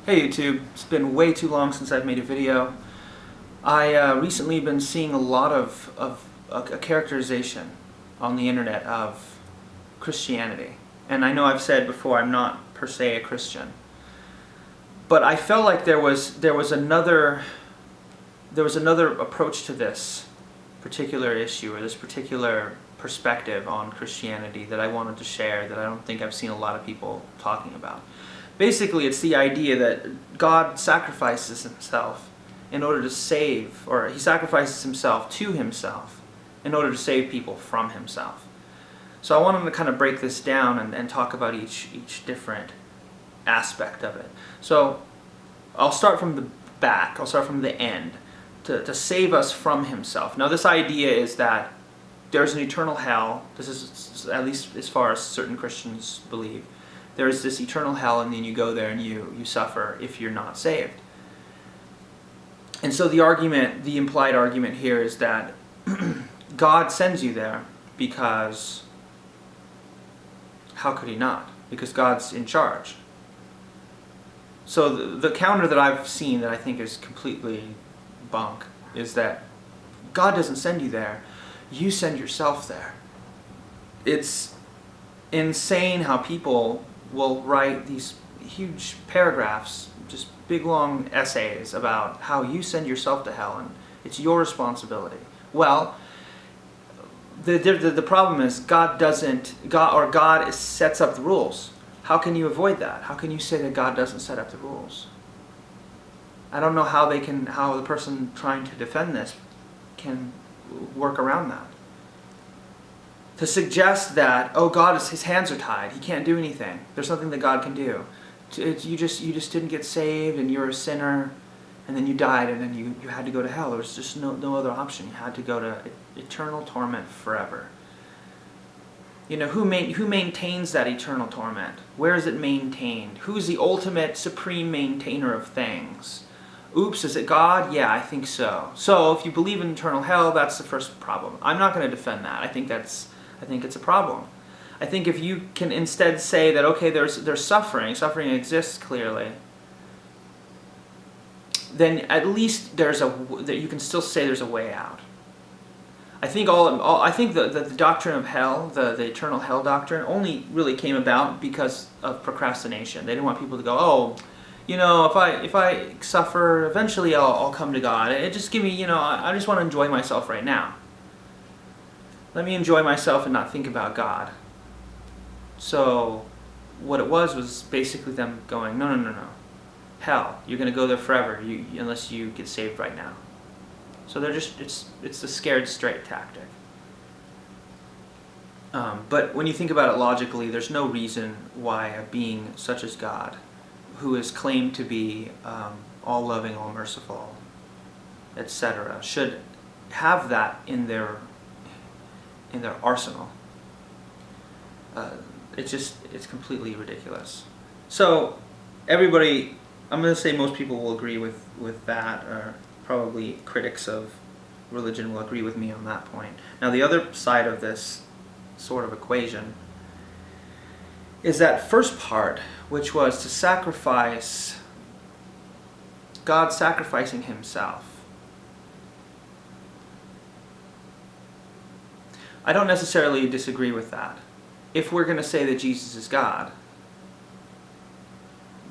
Hey YouTube, it's been way too long since I've made a video. I recently been seeing a lot of a characterization on the internet of Christianity. And I know I've said before I'm not per se a Christian. But I felt like there was another approach to this particular issue or this particular perspective on Christianity that I wanted to share that I don't think I've seen a lot of people talking about. Basically, it's the idea that God sacrifices himself in order to save, or he sacrifices himself to himself in order to save people from himself. So I wanted to kind of break this down and talk about each different aspect of it. So I'll start from the back, I'll start from the end, to save us from himself. Now this idea is that there's an eternal hell. This is at least as far as certain Christians believe. There is this eternal hell, and then you go there and you suffer if you're not saved. And so the implied argument here is that God sends you there because, how could he not? Because God's in charge. So the counter that I've seen that I think is completely bunk is that God doesn't send you there, you send yourself there. It's insane how people will write these huge paragraphs, just big long essays about how you send yourself to hell and it's your responsibility. Well, the problem is God sets up the rules. How can you avoid that? How can you say that God doesn't set up the rules? I don't know how the person trying to defend this can work around that. To suggest that, oh, his hands are tied, he can't do anything, there's nothing that God can do. You just didn't get saved and you're a sinner and then you died and then you had to go to hell. There was just no other option. You had to go to eternal torment forever. You know, who maintains that eternal torment? Where is it maintained? Who's the ultimate supreme maintainer of things? Oops, is it God? Yeah, I think so. So if you believe in eternal hell, that's the first problem. I'm not going to defend that. I think it's a problem. I think if you can instead say that, okay, there's suffering exists clearly, then at least that you can still say there's a way out. I think the doctrine of hell, the eternal hell doctrine, only really came about because of procrastination. They didn't want people to go, oh, you know, if I suffer, eventually I'll come to God. It just give me, you know, I just want to enjoy myself right now. Let me enjoy myself and not think about God. So what it was basically them going, no. Hell, you're going to go there forever unless you get saved right now. So it's the scared straight tactic. But when you think about it logically, there's no reason why a being such as God, who is claimed to be all-loving, all-merciful, etc., should have that in their arsenal. It's completely ridiculous. So everybody, I'm going to say most people will agree with that, or probably critics of religion will agree with me on that point. Now the other side of this sort of equation is that first part, which was to sacrifice, God sacrificing himself. I don't necessarily disagree with that. If we're going to say that Jesus is God,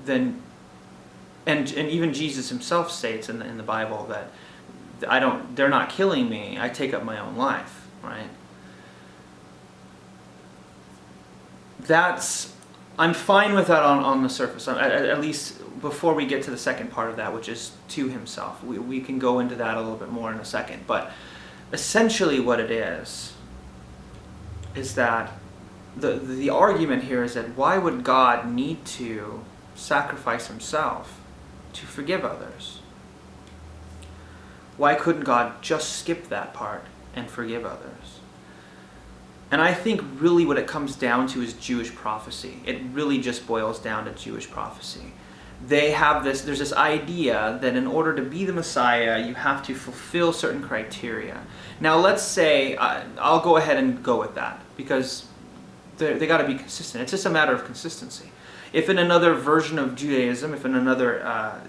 then, and even Jesus himself states in the Bible that they're not killing me, I take up my own life, right? I'm fine with that on the surface, at least before we get to the second part of that, which is to himself. We can go into that a little bit more in a second, but essentially what it is that the argument here is that why would God need to sacrifice himself to forgive others? Why couldn't God just skip that part and forgive others? And I think really what it comes down to is Jewish prophecy. It really just boils down to Jewish prophecy. There's this idea that in order to be the Messiah, you have to fulfill certain criteria. Now let's say, I'll go ahead and go with that, because they got to be consistent. It's just a matter of consistency. If in another version of Judaism, if in another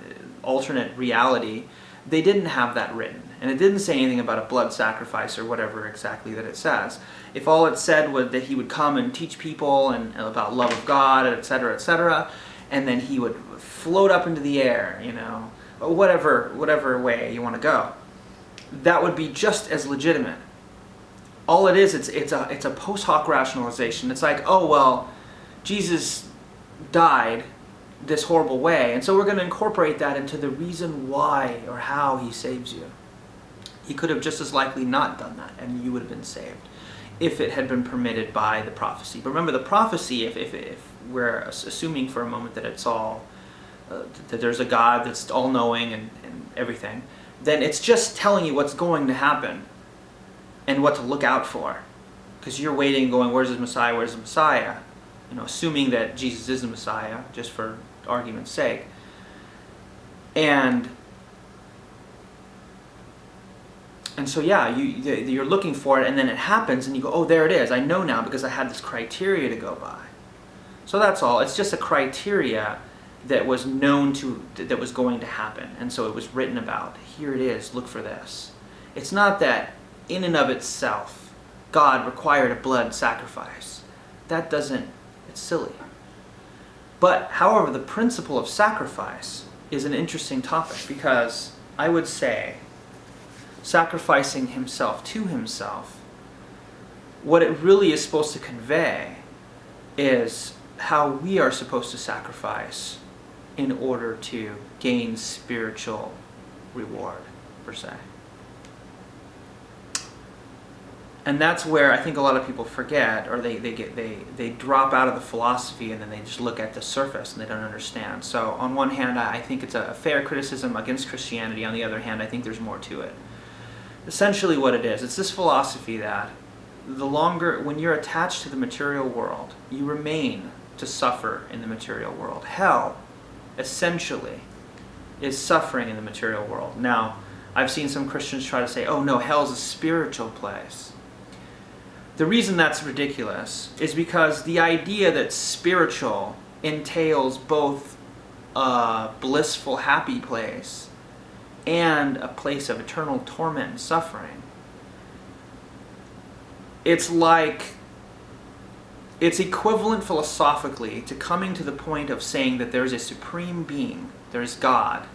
alternate reality, they didn't have that written, and it didn't say anything about a blood sacrifice or whatever exactly that it says. If all it said was that he would come and teach people and about love of God, etc., and then he would float up into the air, whatever way you want to go, that would be just as legitimate. All it is, it's a post hoc rationalization. It's like, oh well, Jesus died this horrible way, and so we're going to incorporate that into the reason why or how he saves you. He could have just as likely not done that, and you would have been saved if it had been permitted by the prophecy. But remember, the prophecy, if we're assuming for a moment that it's all that there's a God that's all-knowing and everything, then it's just telling you what's going to happen and what to look out for, because you're waiting, going, where's the Messiah? Where's the Messiah? Assuming that Jesus is the Messiah, just for argument's sake. And so yeah, you're looking for it, and then it happens, and you go, oh, there it is. I know now because I had this criteria to go by. So that's all. It's just a criteria that was known that was going to happen, and so it was written about. Here it is. Look for this. It's not that in and of itself God required a blood sacrifice. It's silly. But, however, the principle of sacrifice is an interesting topic, because I would say sacrificing himself to himself, what it really is supposed to convey is how we are supposed to sacrifice in order to gain spiritual reward, per se. And that's where I think a lot of people forget, or they drop out of the philosophy, and then they just look at the surface and they don't understand. So on one hand, I think it's a fair criticism against Christianity. On the other hand, I think there's more to it. Essentially what it is, it's this philosophy that when you're attached to the material world, you remain to suffer in the material world. Hell, essentially, is suffering in the material world. Now, I've seen some Christians try to say, oh no, hell's a spiritual place. The reason that's ridiculous is because the idea that spiritual entails both a blissful, happy place and a place of eternal torment and suffering. It's equivalent philosophically to coming to the point of saying that there's a supreme being, there's God,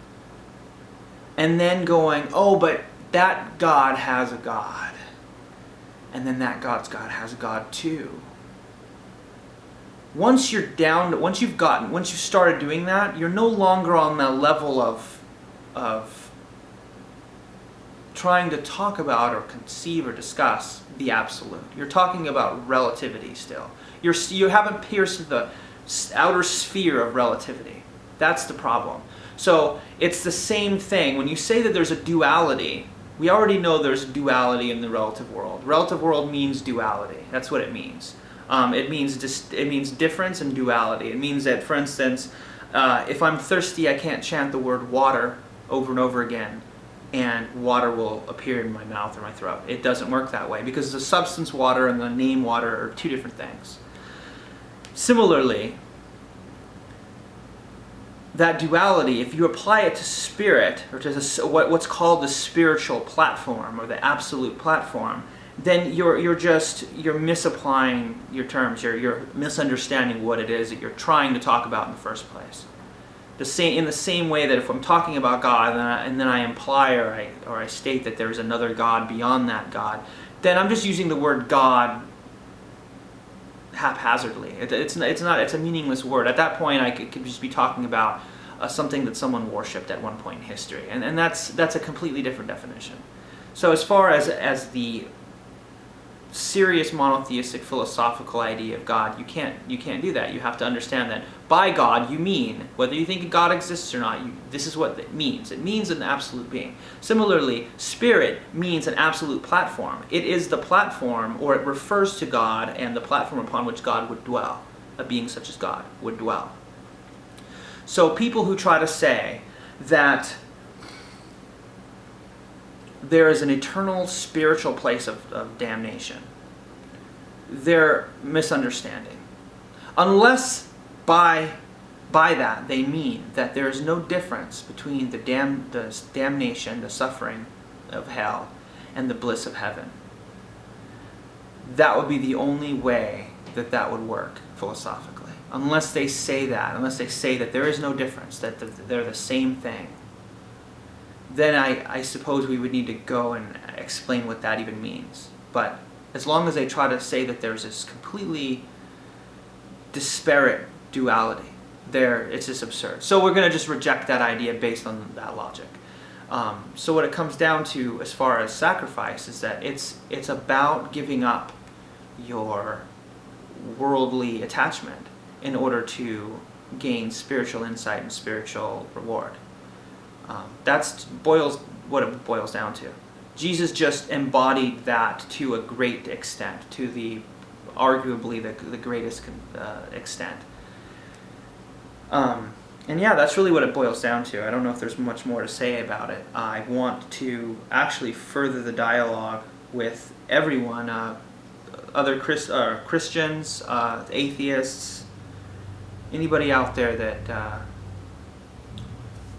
and then going, oh, but that God has a God. And then that God's God has a God too. Once you've started doing that, you're no longer on the level of trying to talk about or conceive or discuss the absolute. You're talking about relativity still. You haven't pierced the outer sphere of relativity. That's the problem. So it's the same thing. When you say that there's a duality, we already know there's duality in the relative world. Relative world means duality. That's what it means. It means difference and duality. It means that, for instance, if I'm thirsty, I can't chant the word water over and over again, and water will appear in my mouth or my throat. It doesn't work that way, because the substance water and the name water are two different things. Similarly, that duality, if you apply it to spirit, or to what's called the spiritual platform, or the absolute platform, then you're misapplying your terms. You're misunderstanding what it is that you're trying to talk about in the first place. In the same way that if I'm talking about God and then I imply or I state that there's another God beyond that God, then I'm just using the word God haphazardly. It's a meaningless word. At that point, I could just be talking about something that someone worshipped at one point in history, and that's a completely different definition. So as far as the serious monotheistic philosophical idea of God, you can't do that. You have to understand that by God you mean, whether you think God exists or not, this is what it means. It means an absolute being. Similarly, spirit means an absolute platform. It is the platform, or it refers to God and the platform upon which God would dwell. A being such as God would dwell. So people who try to say that there is an eternal spiritual place of damnation, they're misunderstanding. Unless by by that they mean that there is no difference between the damnation, the suffering of hell, and the bliss of heaven. That would be the only way that that would work philosophically. Unless they say that, unless they say that there is no difference, that they're the same thing, then I suppose we would need to go and explain what that even means. But as long as they try to say that there's this completely disparate duality, it's just absurd. So we're going to just reject that idea based on that logic. So what it comes down to as far as sacrifice is that it's about giving up your worldly attachment in order to gain spiritual insight and spiritual reward. That's what it boils down to. Jesus just embodied that to a great extent, to arguably the greatest extent. And yeah, that's really what it boils down to. I don't know if there's much more to say about it. I want to actually further the dialogue with everyone, other Christians, atheists, anybody out there that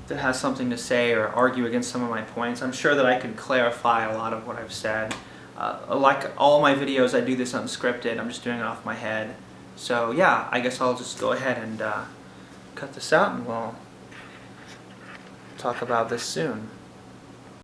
has something to say or argue against some of my points. I'm sure that I could clarify a lot of what I've said. Like all my videos, I do this unscripted. I'm just doing it off my head. So yeah, I guess I'll just go ahead and cut this out, and we'll talk about this soon.